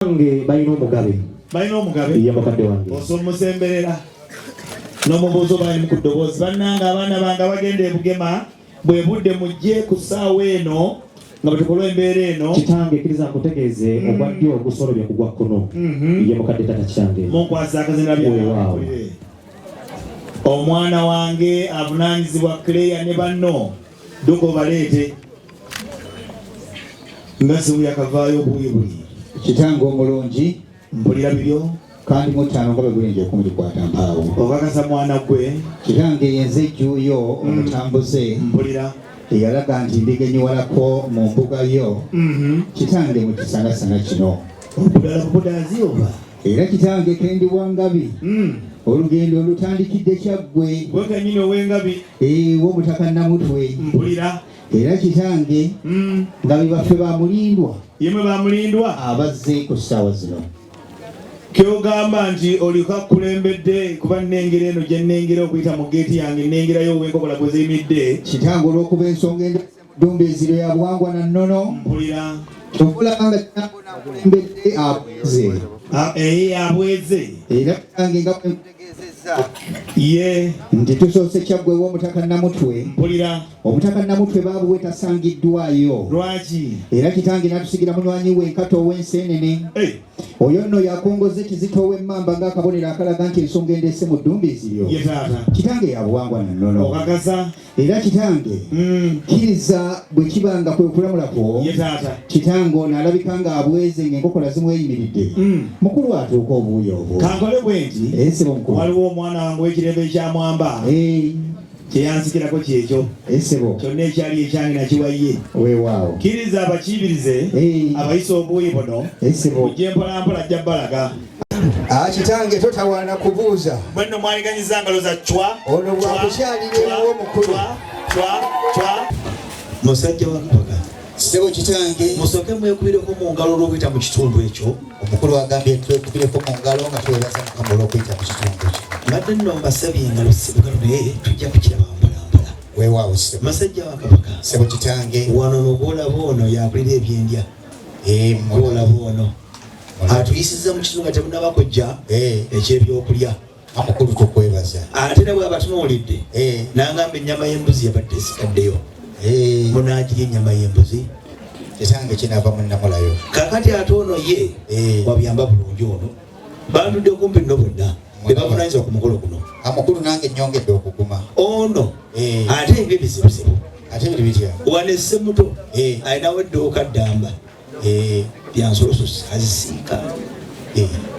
Nge bayino mugabe. Bayino mugabe. Iya bakadde wange. Osomusemberera. Nomubuzo bali mukudobozi. Bannanga abaana banga bagende bugema bwe budde mujje ku ssaawa eno nga batukola embeera eno. Kitange kiriza nkutegeeze obwadde ogusolobya kugwa kkono. Iya bakadde tata kitange. Munkwasa akazina bya. Omwana wange avunaanyizibwa Claire ne banno duko baleete. Ngasi uya kavaayo buyi buyi. Kitango omulungi mpulira bibyo kandi mutano nga bagwenje okumulikwata mpaawo okakasa mwana gwe kitange yenze jjuyo omutambuze mpulira eyalaga nti ndigenyiwalako mu mbuga yo kitange mukisangasana kino okudala kukudaazioba era kitange kendi wangabi olugendo olutandikidde kyaggwe gwe kenyini ow'engabi w'omutaka Namutwe mpulira era kitange ngabi baffe bamulindwa yemwe bamulindwa abazze ku ssaawa zino kyogamba nti oliko akulembedde kuba nnengera eno gye nnengera okuyita mu geeti yange nnengerayo ow'enkokola gwe ziyimidde kitange olw'okuba ensonga endumba eziro ya buwangwa na nnono mpulira kyovulanga kitange nakulembedde abweze abweze era kitange nga bwemutegeezezza ye nti tusoose kyaggwe w'omutaka Namutwe mpulira omutaka Namutwe baabuwe tasangiddwayo lwaki era kitange natusigira munywanyi we Nkato ow'Enseenene oyo nno yakongoze Kizito ow'Emmamba ng'akabonero akalaga nti ensonga endeese mu ddumba eziryo ye taata kitange yabuwangwa na nnono okakasa era kitange kkiriza bwe kibanga kwe kulamulako ye taata kitange ono alabika nga abweze ng'enkokola zimweyimiridde mukulu atuuka obuuyo obwo kankole bwe nti ensebo mukulu waliwo omwana wange w'ekirembe ekyamwamba kyeyansikirako kyekyo ensebo kyonna ekyali ekyange nakiwaye weewaawo kkiriza abakiibirize abayisa obuuyi buno ujje mpolampola ajja balaga kitange totawaana kubuuza bwenno mwaliganyiza ngalo za cwa ono bwakukyalirawo mukulu musajja wa Kabaka sebo kitange musooke mwekubireko mu ngalo olw'okuyita mu kitundu ekyo omukulu agambye twekubireko mu ngalo nga twebaza Mukama olw'okuyita mu kitundu ekyo mbadde nno mbasabye engalo sibugalo naye tujja kukiraba mpolampola weewaawo sebo masajja wa Kabaka sebo kitange wano nogwolaba ono yakulira ebyendya gwolaba ono atuyisizza mu kitundu nga temunabakojja ekyebyokulya amukulu tukwebaza ate ne bw'abatunuulidde n'agamba ennyama y'embuzi yabadde esikaddeyo munagirya ennyama y'embuzi kitange kinaava mu Namulayo kakati ate ono ye wabyamba bulungi ono bantudde okumpi nno bonna bebavunanyizibwa ku mukolo guno amukulu nange nnyongedde okuguma ono ate ebyo ebizibuzibu ate biri bitya wane ssemuto alinawo edduuka ddamba byansolososi azisiika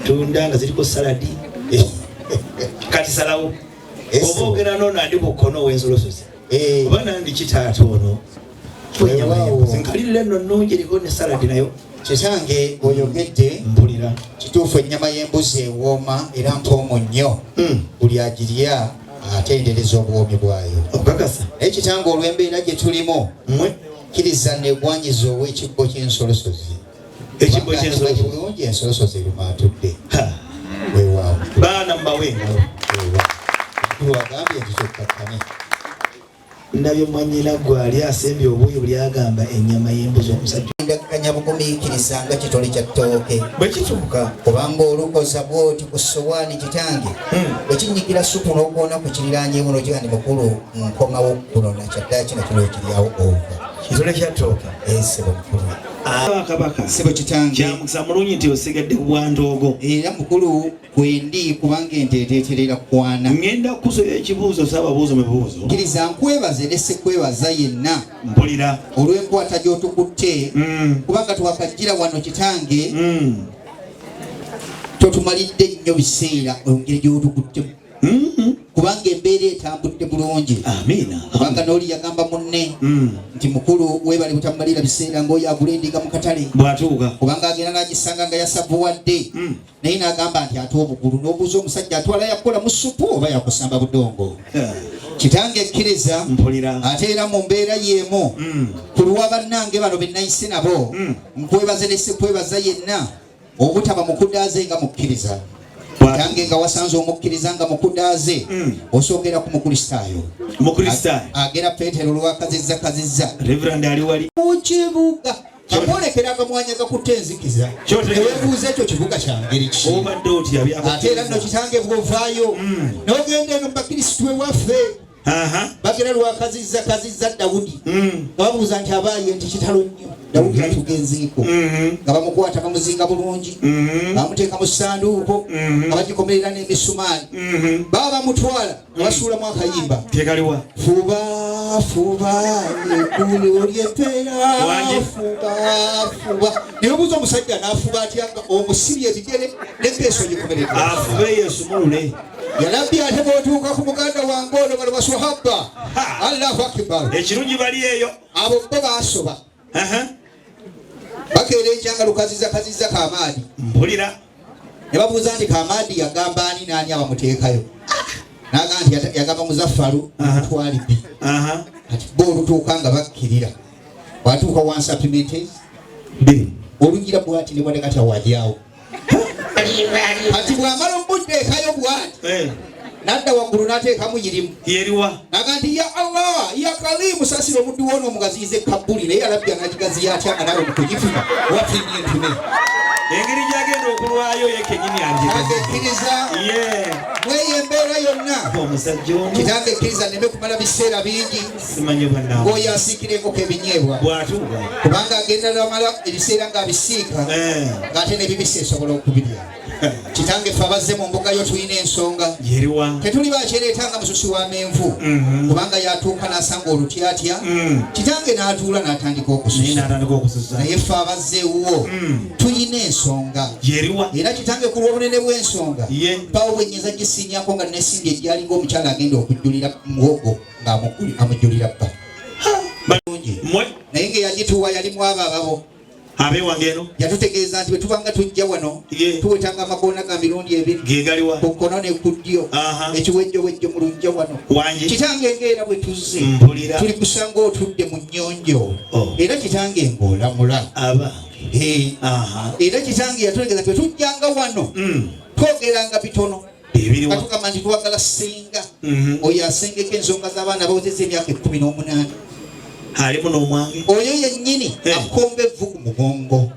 tunda nga ziriko saladi kati salawo oba ogenda nono andi bukono ow'ensolososi oba nandi kitaata ono nkalirira nno nnungi eriko ne saladi nayo kitange oyogedde mpulira kituufu ennyama y'embuzi ewooma era mpoomu nnyo buli agirya atendereza obwomi bwayo okakasa naye kitange olw'embeera gye tulimu kkiriza negwanyiza ow'ekibbo ky'ensolosozi ekibbo ky'ensolosozi bulungi ensolosozi erumaatudde weewaawo baana mubawe engalo omukulu agambye nti kyokkakkane ndabye mwanyina gwali asembye obuuyi buli agamba ennyama y'embuzi omusajja endaganya bugumiikiriza nga kitole kya ttooke bwe kituuka kubanga olukoza bw'oti ku ssowaani kitange bwe kinyigira supu n'okuwona ku kiriraanyeemu n'okiga ndi mukulu nkomawo kunona kyaddaala kino kino okiryawo ova kitole kya ttooke sebo mukulu Kabaka sebo kitange kyamukisa mulungi nti osigedde ku bwantoogo era mukulu kwendi kubanga ente eteeterera kwana ngenda kukusoya ekibuuzo saababuuzo mu bibuuzo kkiriza nkwebaze ne sekwebaza yenna mpulira olw'enkwata gy'otukutte kubanga twakajjira wano kitange totumalidde nnyo biseera engeri gy'otukutte kubanga embeera etambudde bulungi amiina kubanga n'oli yagamba munne nti mukulu weebale butamumalira biseera ng'oyo agulendinga mu katale bw'atuuka kubanga agenda n'agisanga nga yasavuwadde naye n'agamba nti ate obugulu n'obuuza omusajja atwala yakola mu supu oba yakusamba budongo kitange ekkiriza mpulira ate era mu mbeera y'emu ku lwa bannange bano be nayise nabo nkwebaze ne sekwebaza yenna obutaba mukudaaze nga mukkiriza kitange nga wasanze omukkiriza nga mukudaaze osoogera ku mukristaayo mukristaayo agera Peetero lwakazizza Reverend ali wali mu kibuga kamwolekera akamwanya gakutte enzikiza neweebuuza ekyo kibuga kyangeri ki ate era nno kitange bw'ovaayo n'ogenda eno mu bakristu ewaffe bagera lwakazizza Dawudi nga babuuza nti abaaye nti kitalo nnyo Dawudi atugenziiko nga bamukwata bamuzinga bulungi bamuteeka mu ssanduuko nga bagikomerera n'emisumaali baba bamutwala nga basuulamu akayimba fuba ekulu ly'empeera fuba naye obuuza omusajja n'afuba atya nga omusibye ebigere n'empeeso gikomeredde yalabbi ate bw'otuuka ku muganda wange ono bano baswahaba Allahu akbar ekirungi bali eyo abo bo baasoba bakeera ekyanga lukazizza Kamaadi mpulira ne babuuza nti Kamaadi yagamba ani n'ani abamuteekayo n'agamba nti yagamba Muzaffaru Mutwalibbi ati bo olutuuka nga bakkirira watuuka one supplemented olugira bwati ne bwate kati awajyawo ati bw'amala omuddeekayo bwati nadda waggulu n'ateekamu yirimu naga nti ya Allah ya Kalimu sasira omuddu wona omugaziyize kabbuli naye alabbi anagigaziya atya nga nawe mukugifuka wafinnye entume engeri gyagenda okulwayo yekenyini angekkiriza mweyo embeera yonna kitange ekkiriza neme kumala biseera bingi ng'oyo asiikira enkoko ebinyeebwa kubanga agenda namala ebiseera ng'abisiika ng'ate nebibisa esobola okubirya kitange ffe abazze mu mbuga yo tulina ensonga tetuli bakyereetanga mususi wa menvu kubanga yatuuka n'asanga olutyatya kitange n'atuula n'atandika okususa naye ffe abazzeewo tulina ensonga era kitange ku lw'obunene bw'ensonga mpawo bwennyeza gisinyako nga nesimbye ejyalinga omukyala agenda okujjulira muwogo ng'amujjulira bba naye ng'eyagituwa yalimu abo ababo abewangeno yatutegeeza nti bwe tubanga tujja wano tuwetanga amakoona ga mirundi 2 ku kkono ne ku ddyo ekiwejjowejjo mu lujja wano kitange ng'era bwe tuzze tuli kusanga otudde mu nnyonjo era kitange ng'olamula era kitange yatutegeeza nti bwe tujjanga wano twogeranga bitono katugamba nti twagala singa oyo asengeko ensonga z'abaana bawezeza emyaka 18 alimu n'omwange oyo yennyini akomba evvu ku mugongo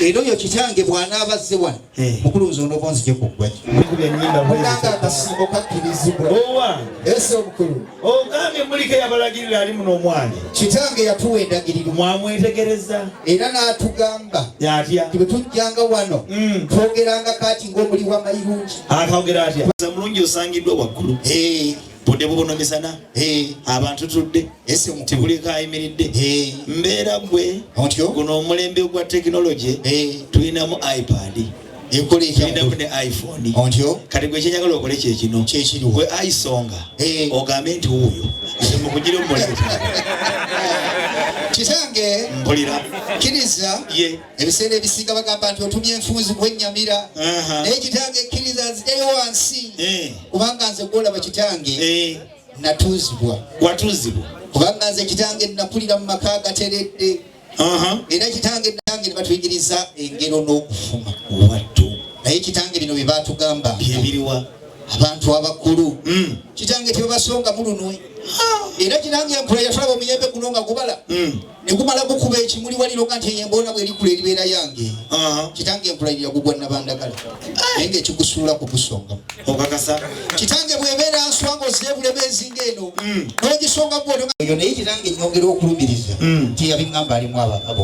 era oyo kitange bw'anaabazze wano mukuluuzi onoobonzije ku ggwakiganga akasimbo kakkirizibwa ese omukulu ogambye muliko yabalagirira alimu n'omwange kitange yatuwa endagiriro mwamwetegereza era n'atugamba yatya ti bwe tujjanga wano twogeranga kaati ng'omuli w'amayirungi akawogera atya mulungi osangiddwa waggulu budde bubonomisana abantu tudde tebuliko ayimiridde mbeera gwe guno omulembe gwa tekinologi tulinamu iPad tulinamu ne iPhone kati gwe kyenyagala okole kyekino gwe ayisonga ogambe nti wuuyo mukugira omuleta kitange mpulira kkiriza ebiseera ebisinga bagamba nti otumye enfunzi kwennyamira naye kitange kkiriza nzijayo wansi kubanga nze gwolaba kitange natuuzibwa watuuzibwa kubanga nze kitange nakulira mu maka gateredde era kitange nange ne batuyigiriza engero n'okufuma wattu naye kitange bino bye baatugamba byebiriwa abantu abakulu kitange tebabasonga mulunwe era kitange empula yatulaba omuyembe guno nga gubala ne gumala gukuba ekimuli waliro nga nti eyemboona bwerikula eribeera yange kitange empula eri yagugwa nabandagala naye ngaekigusuula kugusonga okakasa kitange bwebeera nswanga ozeebulemeezi ng'eno n'ogisonga gwoyo naye kitange nyongera okulumiriza nti yabiŋŋamba alimu abo